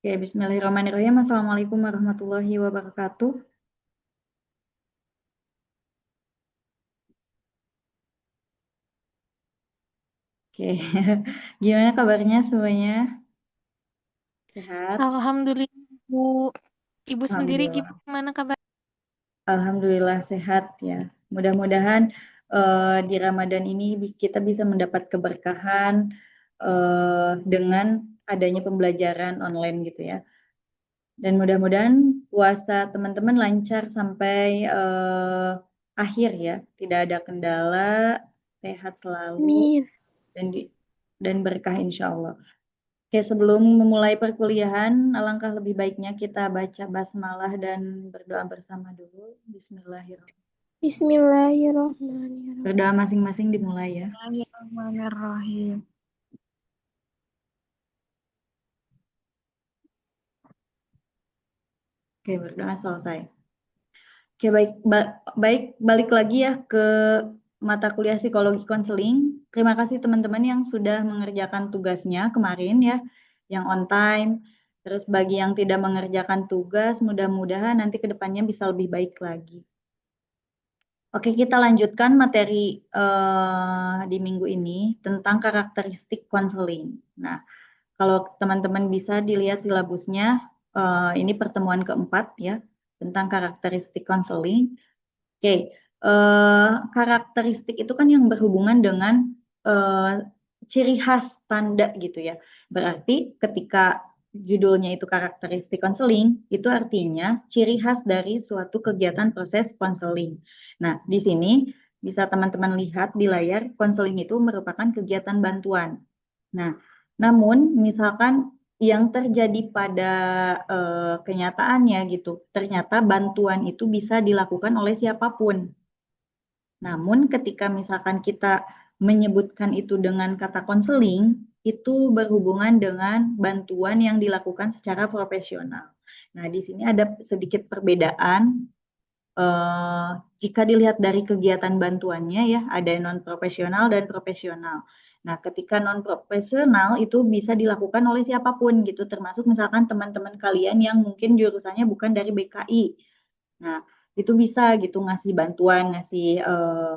Oke, Bismillahirrahmanirrahim. Assalamualaikum warahmatullahi wabarakatuh. Oke, gimana kabarnya semuanya? Sehat? Alhamdulillah, Bu. Ibu sendiri Alhamdulillah. gimana kabar? Alhamdulillah sehat ya. Mudah-mudahan di Ramadan ini kita bisa mendapat keberkahan dengan adanya pembelajaran online gitu ya. Dan mudah-mudahan puasa teman-teman lancar sampai akhir ya. Tidak ada kendala, sehat selalu, Amin. dan dan berkah insya Allah. Oke, sebelum memulai perkuliahan, alangkah lebih baiknya kita baca basmalah dan berdoa bersama dulu. Bismillahirrahmanirrahim. Bismillahirrahmanirrahim. Berdoa masing-masing dimulai ya. Bismillahirrahmanirrahim. Oke, berdoa selesai. Oke, baik, balik lagi ya ke mata kuliah psikologi konseling. Terima kasih teman-teman yang sudah mengerjakan tugasnya kemarin ya, yang on time. Terus bagi yang tidak mengerjakan tugas, mudah-mudahan nanti ke depannya bisa lebih baik lagi. Oke, kita lanjutkan materi di minggu ini tentang karakteristik konseling. Nah, kalau teman-teman bisa dilihat silabusnya, ini pertemuan keempat ya, tentang karakteristik konseling. Oke, karakteristik itu kan yang berhubungan dengan eh, ciri khas tanda gitu ya. Berarti ketika judulnya itu karakteristik konseling, itu artinya ciri khas dari suatu kegiatan proses konseling. Nah, di sini bisa teman-teman lihat di layar, konseling itu merupakan kegiatan bantuan. Nah, namun misalkan yang terjadi pada kenyataannya gitu, ternyata bantuan itu bisa dilakukan oleh siapapun. Namun ketika misalkan kita menyebutkan itu dengan kata konseling, itu berhubungan dengan bantuan yang dilakukan secara profesional. Nah, di sini ada sedikit perbedaan eh, jika dilihat dari kegiatan bantuannya ya, ada non profesional dan profesional. Nah, ketika non profesional itu bisa dilakukan oleh siapapun gitu, termasuk misalkan teman-teman kalian yang mungkin jurusannya bukan dari BKI. Nah, itu bisa gitu ngasih bantuan, ngasih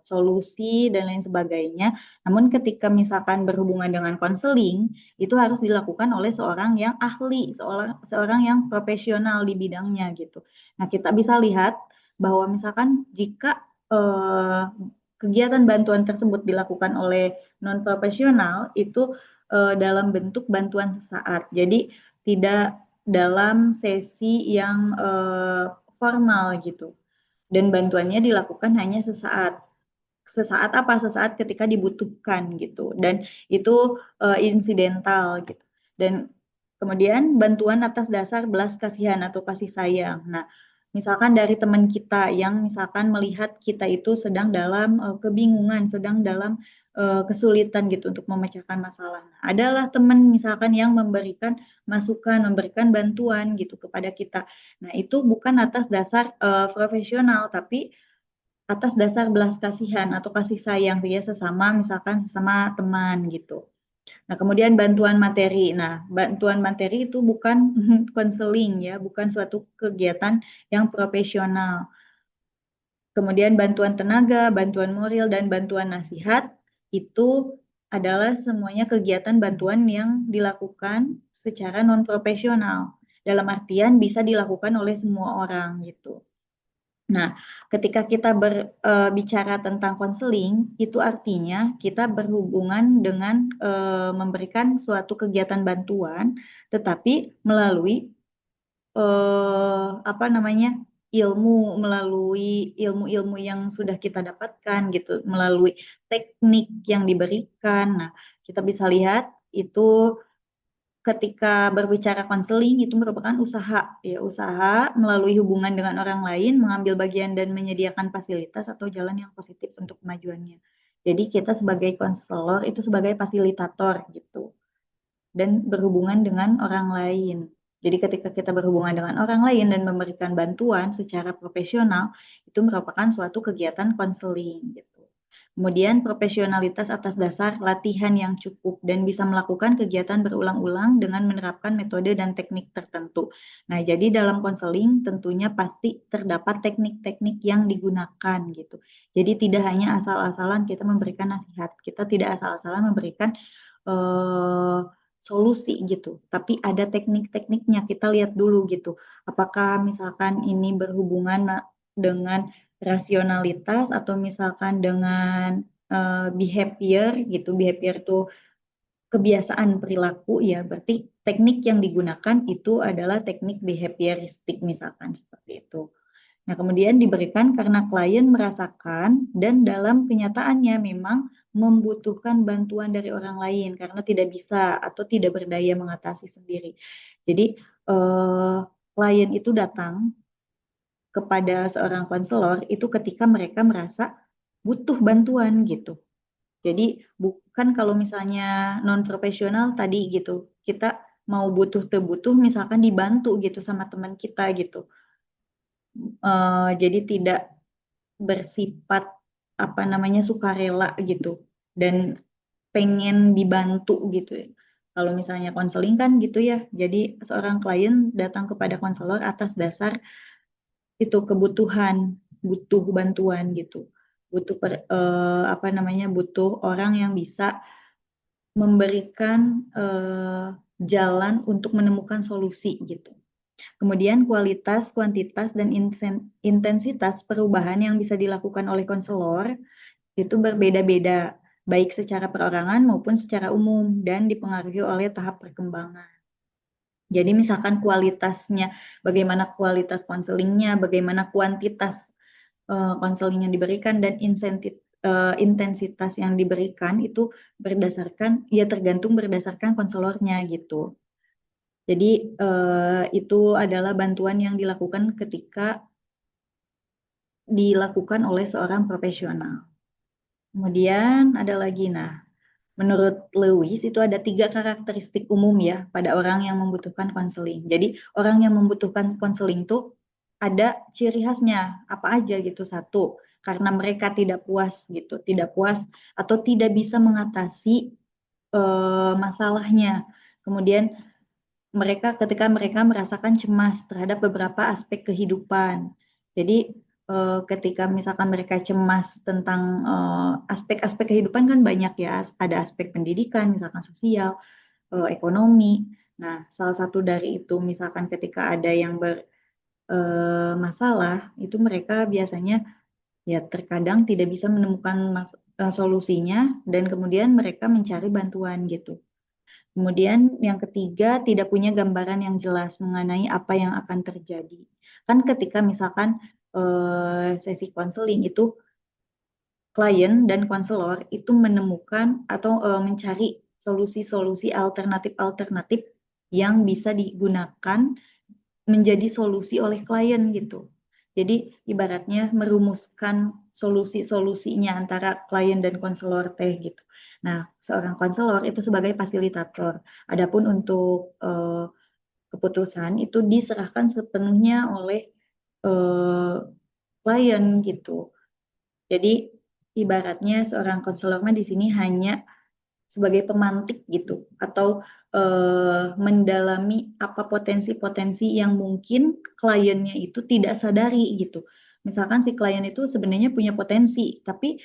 solusi dan lain sebagainya. Namun ketika misalkan berhubungan dengan konseling, itu harus dilakukan oleh seorang yang ahli, seorang seorang yang profesional di bidangnya gitu. Nah, kita bisa lihat bahwa misalkan jika eh, kegiatan bantuan tersebut dilakukan oleh non profesional itu dalam bentuk bantuan sesaat. Jadi tidak dalam sesi yang formal gitu. Dan bantuannya dilakukan hanya sesaat. Sesaat apa? Sesaat ketika dibutuhkan gitu. Dan itu insidental gitu. Dan kemudian bantuan atas dasar belas kasihan atau kasih sayang. Nah, misalkan dari teman kita yang misalkan melihat kita itu sedang dalam kebingungan, sedang dalam kesulitan gitu untuk memecahkan masalah. Nah, adalah teman misalkan yang memberikan masukan, memberikan bantuan gitu kepada kita. Nah, itu bukan atas dasar profesional, tapi atas dasar belas kasihan atau kasih sayang ya sesama misalkan sesama teman gitu. Nah, kemudian bantuan materi. Nah, bantuan materi itu bukan konseling ya, bukan suatu kegiatan yang profesional. Kemudian bantuan tenaga, bantuan moral, dan bantuan nasihat itu adalah semuanya kegiatan bantuan yang dilakukan secara non profesional. Dalam artian bisa dilakukan oleh semua orang gitu. Nah, ketika kita berbicara tentang konseling, itu artinya kita berhubungan dengan memberikan suatu kegiatan bantuan, tetapi melalui apa namanya ilmu, melalui ilmu-ilmu yang sudah kita dapatkan gitu, melalui teknik yang diberikan. Nah, kita bisa lihat itu ketika berbicara konseling itu merupakan usaha ya usaha melalui hubungan dengan orang lain mengambil bagian dan menyediakan fasilitas atau jalan yang positif untuk kemajuannya. Jadi kita sebagai konselor itu sebagai fasilitator gitu dan berhubungan dengan orang lain. Jadi ketika kita berhubungan dengan orang lain dan memberikan bantuan secara profesional itu merupakan suatu kegiatan konseling gitu. Kemudian profesionalitas atas dasar latihan yang cukup dan bisa melakukan kegiatan berulang-ulang dengan menerapkan metode dan teknik tertentu. Nah, jadi dalam konseling tentunya pasti terdapat teknik-teknik yang digunakan gitu. Jadi tidak hanya asal-asalan kita memberikan nasihat, kita tidak asal-asalan memberikan solusi gitu, tapi ada teknik-tekniknya. Kita lihat dulu gitu, apakah misalkan ini berhubungan dengan rasionalitas atau misalkan dengan behavior gitu. Behavior itu kebiasaan perilaku ya, berarti teknik yang digunakan itu adalah teknik behavioristik misalkan seperti itu. Nah, kemudian diberikan karena klien merasakan dan dalam kenyataannya memang membutuhkan bantuan dari orang lain karena tidak bisa atau tidak berdaya mengatasi sendiri. Jadi klien itu datang kepada seorang konselor itu ketika mereka merasa butuh bantuan gitu. Jadi bukan kalau misalnya non profesional tadi gitu, kita mau butuh tebutuh misalkan dibantu gitu sama teman kita gitu. Jadi tidak bersifat apa namanya sukarela gitu dan pengen dibantu gitu ya. Kalau misalnya konseling kan gitu ya, jadi seorang klien datang kepada konselor atas dasar itu kebutuhan, butuh bantuan gitu, butuh apa namanya, butuh orang yang bisa memberikan jalan untuk menemukan solusi gitu. Kemudian kualitas, kuantitas, dan intensitas perubahan yang bisa dilakukan oleh konselor itu berbeda-beda, baik secara perorangan maupun secara umum dan dipengaruhi oleh tahap perkembangan. Jadi misalkan kualitasnya, bagaimana kualitas konselingnya, bagaimana kuantitas konseling yang diberikan dan intensitas yang diberikan itu berdasarkan, ya tergantung berdasarkan konselornya gitu. Jadi itu adalah bantuan yang dilakukan ketika dilakukan oleh seorang profesional. Kemudian ada lagi, nah menurut Lewis itu ada 3 karakteristik umum ya pada orang yang membutuhkan konseling. Jadi orang yang membutuhkan konseling tuh ada ciri khasnya apa aja gitu. Satu, karena mereka tidak puas gitu, tidak puas atau tidak bisa mengatasi masalahnya. Kemudian ketika mereka merasakan cemas terhadap beberapa aspek kehidupan. Jadi ketika misalkan mereka cemas tentang aspek-aspek kehidupan kan banyak ya, ada aspek pendidikan, misalkan sosial, ekonomi. Nah, salah satu dari itu misalkan ketika ada yang bermasalah, itu mereka biasanya ya terkadang tidak bisa menemukan solusinya dan kemudian mereka mencari bantuan gitu. Kemudian yang ketiga, tidak punya gambaran yang jelas mengenai apa yang akan terjadi. Kan ketika misalkan sesi konseling itu klien dan konselor itu menemukan atau mencari solusi-solusi alternatif-alternatif yang bisa digunakan menjadi solusi oleh klien gitu. Jadi ibaratnya merumuskan solusi-solusinya antara klien dan konselor teh gitu. Nah, seorang konselor itu sebagai fasilitator. Adapun untuk keputusan itu diserahkan sepenuhnya oleh klien gitu. Jadi ibaratnya seorang konselor di sini hanya sebagai pemantik gitu atau mendalami apa potensi-potensi yang mungkin kliennya itu tidak sadari gitu. Misalkan si klien itu sebenarnya punya potensi, tapi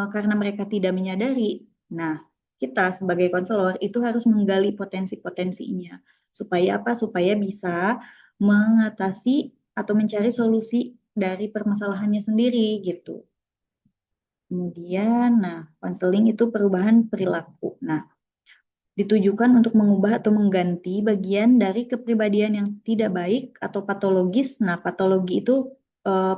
karena mereka tidak menyadari, nah kita sebagai konselor itu harus menggali potensi-potensinya supaya apa? Supaya bisa mengatasi atau mencari solusi dari permasalahannya sendiri gitu. Kemudian, nah, konseling itu perubahan perilaku. Nah, ditujukan untuk mengubah atau mengganti bagian dari kepribadian yang tidak baik atau patologis. Nah, patologi itu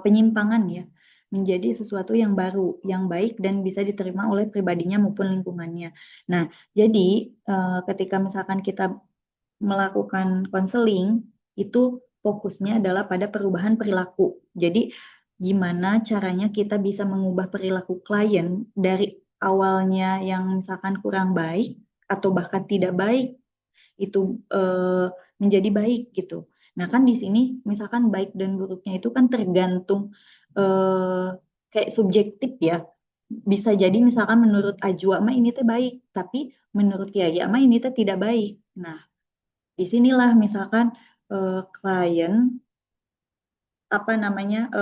penyimpangan ya, menjadi sesuatu yang baru, yang baik dan bisa diterima oleh pribadinya maupun lingkungannya. Nah, jadi ketika misalkan kita melakukan konseling, itu fokusnya adalah pada perubahan perilaku. Jadi, gimana caranya kita bisa mengubah perilaku klien dari awalnya yang misalkan kurang baik atau bahkan tidak baik itu menjadi baik gitu. Nah kan di sini misalkan baik dan buruknya itu kan tergantung kayak subjektif ya. bisa jadi misalkan menurut Ajwa mah ini teh baik, tapi menurut Yaya mah ini teh tidak baik. Nah, disinilah misalkan klien apa namanya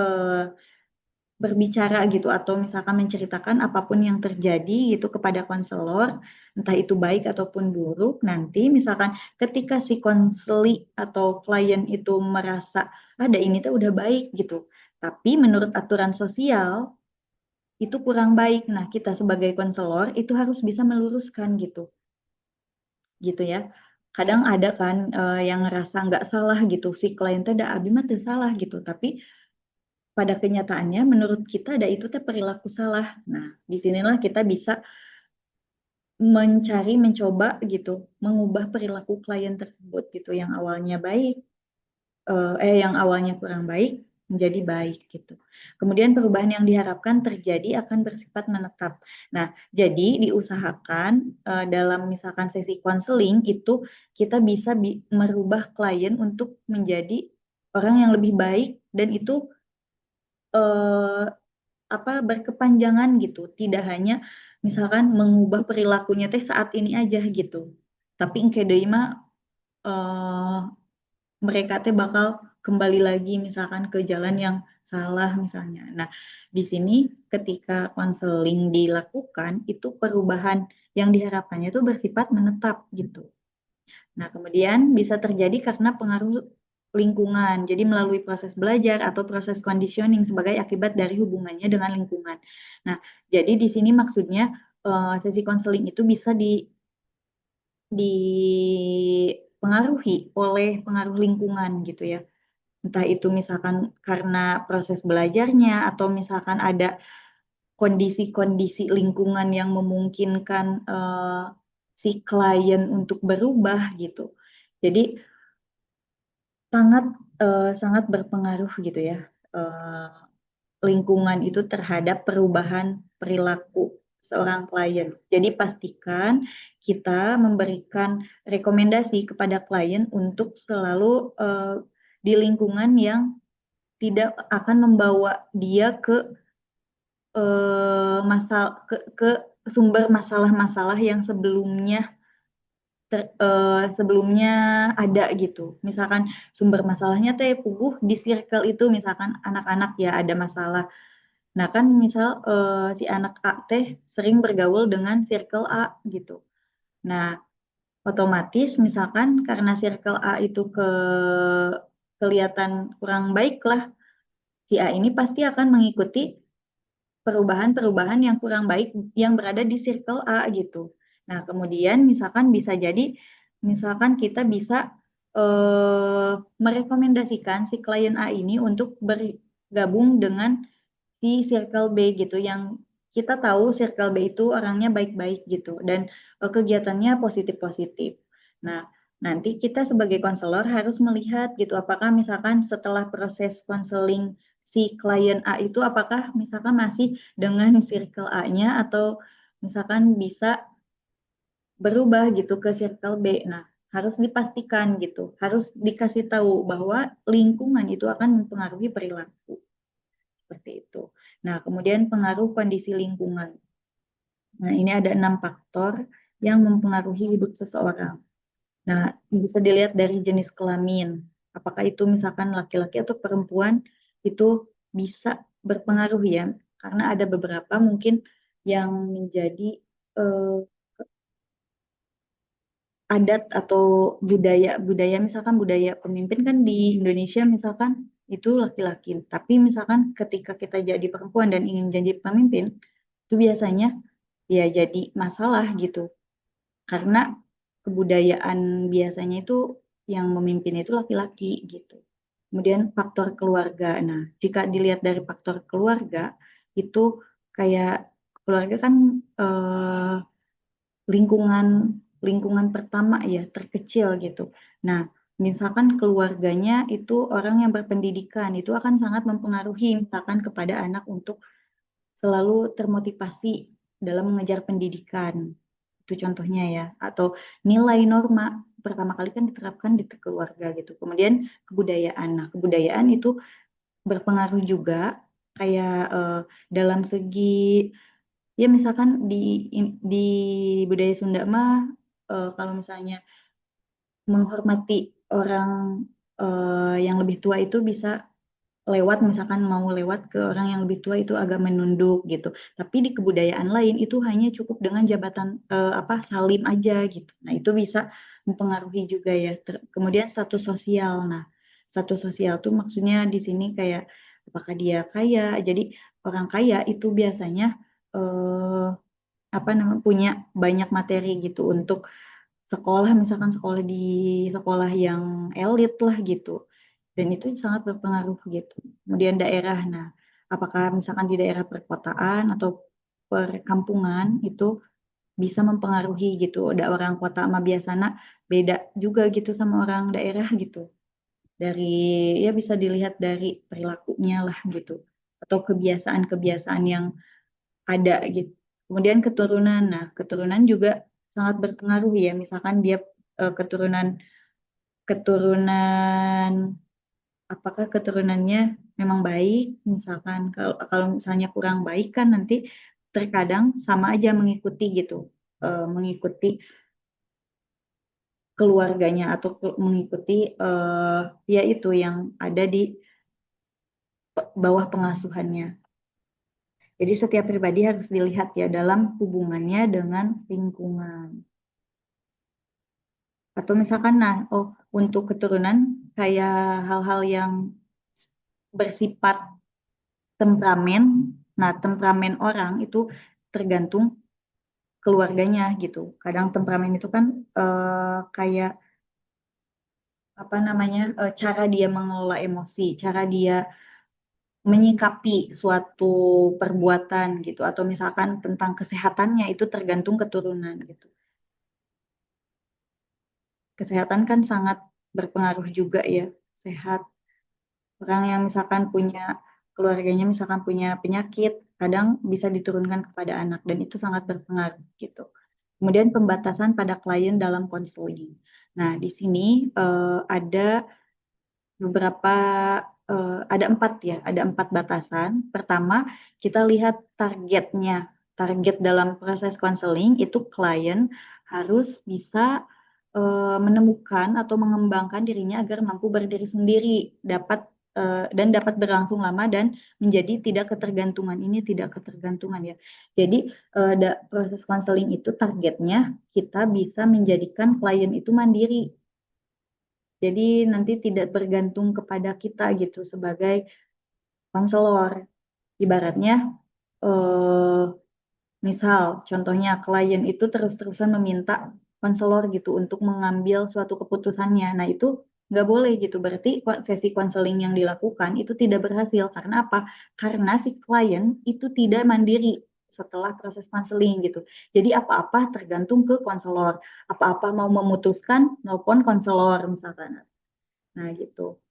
berbicara gitu atau misalkan menceritakan apapun yang terjadi gitu kepada konselor, entah itu baik ataupun buruk, nanti misalkan ketika si konseli atau klien itu merasa ada ini tuh udah baik gitu, tapi menurut aturan sosial itu kurang baik. Nah, kita sebagai konselor itu harus bisa meluruskan gitu, gitu ya. Kadang ada kan yang ngerasa nggak salah gitu, si klien teh ada abi mah teu salah gitu, tapi pada kenyataannya menurut kita ada itu teh perilaku salah. Nah, disinilah kita bisa mencoba gitu, mengubah perilaku klien tersebut gitu, yang awalnya baik, yang awalnya kurang baik menjadi baik gitu. Kemudian perubahan yang diharapkan terjadi akan bersifat menetap. Nah, jadi diusahakan dalam misalkan sesi konseling itu kita bisa merubah klien untuk menjadi orang yang lebih baik dan itu eh, apa berkepanjangan gitu, tidak hanya misalkan mengubah perilakunya teh saat ini aja gitu, tapi engke deui mah eh, mereka teh bakal kembali lagi misalkan ke jalan yang salah misalnya. Nah, di sini ketika konseling dilakukan itu perubahan yang diharapkannya itu bersifat menetap gitu. Nah, kemudian bisa terjadi karena pengaruh lingkungan. Jadi melalui proses belajar atau proses conditioning sebagai akibat dari hubungannya dengan lingkungan. Nah, jadi di sini maksudnya sesi konseling itu bisa dipengaruhi oleh pengaruh lingkungan gitu ya. Entah itu misalkan karena proses belajarnya atau misalkan ada kondisi-kondisi lingkungan yang memungkinkan si klien untuk berubah gitu. Jadi sangat sangat berpengaruh gitu ya eh, lingkungan itu terhadap perubahan perilaku seorang klien. Jadi pastikan kita memberikan rekomendasi kepada klien untuk selalu di lingkungan yang tidak akan membawa dia ke ke sumber masalah-masalah yang sebelumnya ada gitu. Misalkan sumber masalahnya teh puguh di circle itu, misalkan anak-anak ya ada masalah. Nah kan misal si anak A teh sering bergaul dengan circle A gitu. Nah otomatis misalkan karena circle A itu kelihatan kurang baik lah, si A ini pasti akan mengikuti perubahan-perubahan yang kurang baik yang berada di circle A gitu. Nah, kemudian misalkan bisa jadi, misalkan kita bisa merekomendasikan si klien A ini untuk bergabung dengan si circle B gitu, yang kita tahu circle B itu orangnya baik-baik gitu dan kegiatannya positif-positif. Nah, nanti kita sebagai konselor harus melihat gitu apakah misalkan setelah proses konseling si klien A itu apakah misalkan masih dengan circle A-nya atau misalkan bisa berubah gitu ke circle B. Nah, harus dipastikan gitu, harus dikasih tahu bahwa lingkungan itu akan mempengaruhi perilaku seperti itu. Nah, kemudian pengaruh kondisi lingkungan. Nah, ini ada 6 faktor yang mempengaruhi hidup seseorang. Nah, bisa dilihat dari jenis kelamin. Apakah itu misalkan laki-laki atau perempuan itu bisa berpengaruh ya, karena ada beberapa mungkin yang menjadi eh, adat atau budaya misalkan budaya pemimpin kan di Indonesia misalkan itu laki-laki. Tapi misalkan ketika kita jadi perempuan dan ingin jadi pemimpin, itu biasanya ya jadi masalah gitu. Karena kebudayaan biasanya itu yang memimpin itu laki-laki gitu. Kemudian faktor keluarga. Nah, jika dilihat dari faktor keluarga, itu kayak keluarga kan eh, lingkungan lingkungan pertama ya terkecil gitu. Nah, misalkan keluarganya itu orang yang berpendidikan, itu akan sangat mempengaruhi misalkan kepada anak untuk selalu termotivasi dalam mengejar pendidikan. Itu contohnya ya. Atau nilai norma pertama kali kan diterapkan di keluarga gitu. Kemudian kebudayaan. Nah, kebudayaan itu berpengaruh juga kayak dalam segi Ya misalkan di budaya Sunda mah kalau misalnya menghormati orang yang lebih tua itu bisa lewat, misalkan mau lewat ke orang yang lebih tua itu agak menunduk gitu. Tapi di kebudayaan lain itu hanya cukup dengan jabatan apa salim aja gitu. Nah, itu bisa mempengaruhi juga ya. Kemudian status sosial. Nah, status sosial tuh maksudnya di sini kayak apakah dia kaya. Jadi orang kaya itu biasanya apa namanya punya banyak materi gitu untuk sekolah, misalkan sekolah di sekolah yang elit lah gitu, dan itu sangat berpengaruh gitu. Kemudian daerah, nah apakah misalkan di daerah perkotaan atau perkampungan itu bisa mempengaruhi gitu. Ada orang kota sama biasanya beda juga gitu sama orang daerah gitu. Dari ya bisa dilihat dari perilakunya lah gitu, atau kebiasaan-kebiasaan yang ada gitu. Kemudian keturunan, nah keturunan juga sangat berpengaruh ya. Misalkan dia keturunan keturunan apakah keturunannya memang baik, misalkan kalau kalau misalnya kurang baik kan nanti terkadang sama aja mengikuti gitu, mengikuti keluarganya atau mengikuti ya itu yang ada di bawah pengasuhannya. Jadi setiap pribadi harus dilihat ya dalam hubungannya dengan lingkungan. Atau misalkan, nah, oh, untuk keturunan kayak hal-hal yang bersifat temperamen, nah, temperamen orang itu tergantung keluarganya gitu. Kadang temperamen itu kan kayak apa namanya, cara dia mengelola emosi, cara dia menyikapi suatu perbuatan gitu, atau misalkan tentang kesehatannya itu tergantung keturunan gitu. Kesehatan kan sangat berpengaruh juga ya, sehat. Orang yang misalkan punya keluarganya misalkan punya penyakit, kadang bisa diturunkan kepada anak dan itu sangat berpengaruh gitu. Kemudian pembatasan pada klien dalam konseling. Nah, di sini ada beberapa ada empat ya, ada empat batasan. Pertama, kita lihat targetnya. Target dalam proses konseling itu klien harus bisa menemukan atau mengembangkan dirinya agar mampu berdiri sendiri, dapat dan dapat berlangsung lama dan menjadi tidak ketergantungan. Ini tidak ketergantungan ya. Jadi proses konseling itu targetnya kita bisa menjadikan klien itu mandiri. Jadi nanti tidak bergantung kepada kita gitu sebagai konselor. Ibaratnya eh, misal contohnya klien itu terus-terusan meminta konselor gitu untuk mengambil suatu keputusannya. Nah itu nggak boleh gitu. Berarti sesi konseling yang dilakukan itu tidak berhasil. Karena apa? Karena si klien itu tidak mandiri setelah proses konseling gitu. Jadi apa-apa tergantung ke konselor. Apa-apa mau memutuskan nelpon konselor misalkan. Nah gitu.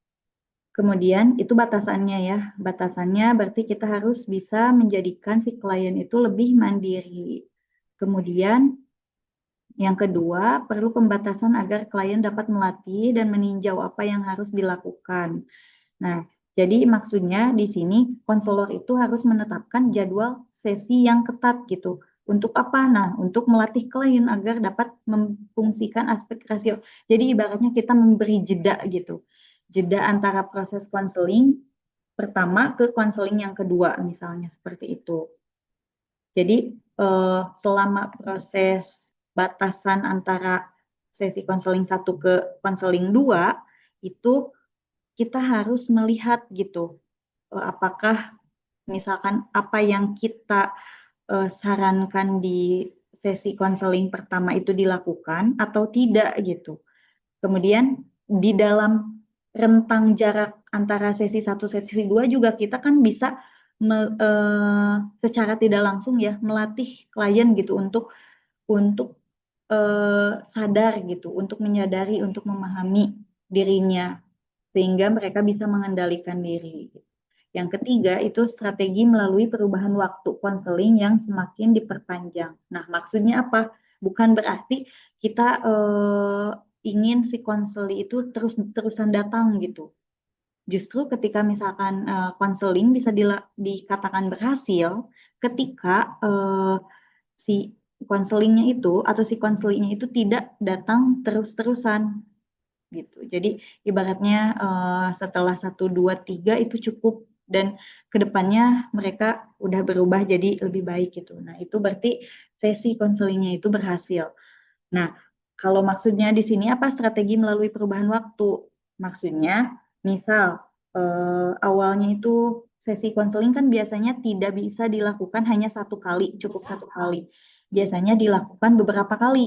Kemudian itu batasannya ya. Batasannya berarti kita harus bisa menjadikan si klien itu lebih mandiri. Kemudian yang kedua, perlu pembatasan agar klien dapat melatih dan meninjau apa yang harus dilakukan. Nah, jadi maksudnya di sini konselor itu harus menetapkan jadwal sesi yang ketat gitu. Untuk apa? Nah, untuk melatih klien agar dapat memfungsikan aspek rasio. Jadi ibaratnya kita memberi jeda gitu. Jeda antara proses konseling pertama ke konseling yang kedua, misalnya seperti itu. Jadi selama proses batasan antara sesi konseling satu ke konseling dua itu kita harus melihat gitu apakah misalkan apa yang kita sarankan di sesi konseling pertama itu dilakukan atau tidak gitu. Kemudian di dalam rentang jarak antara sesi satu sesi dua juga kita kan bisa secara tidak langsung ya melatih klien gitu untuk sadar gitu, untuk menyadari, untuk memahami dirinya sehingga mereka bisa mengendalikan diri. Yang ketiga itu strategi melalui perubahan waktu konseling yang semakin diperpanjang. Nah, maksudnya apa? Bukan berarti kita ingin si konseli itu terus-terusan datang gitu. Justru ketika misalkan konseling bisa dikatakan berhasil ketika si konselingnya itu atau si konselingnya itu tidak datang terus-terusan gitu. Jadi ibaratnya setelah 1, 2, 3 itu cukup dan kedepannya mereka udah berubah jadi lebih baik gitu. Nah itu berarti sesi konselingnya itu berhasil. Nah kalau maksudnya di sini apa strategi melalui perubahan waktu? Maksudnya misal awalnya itu sesi konseling kan biasanya tidak bisa dilakukan hanya 1 kali, cukup 1 kali. Biasanya dilakukan beberapa kali.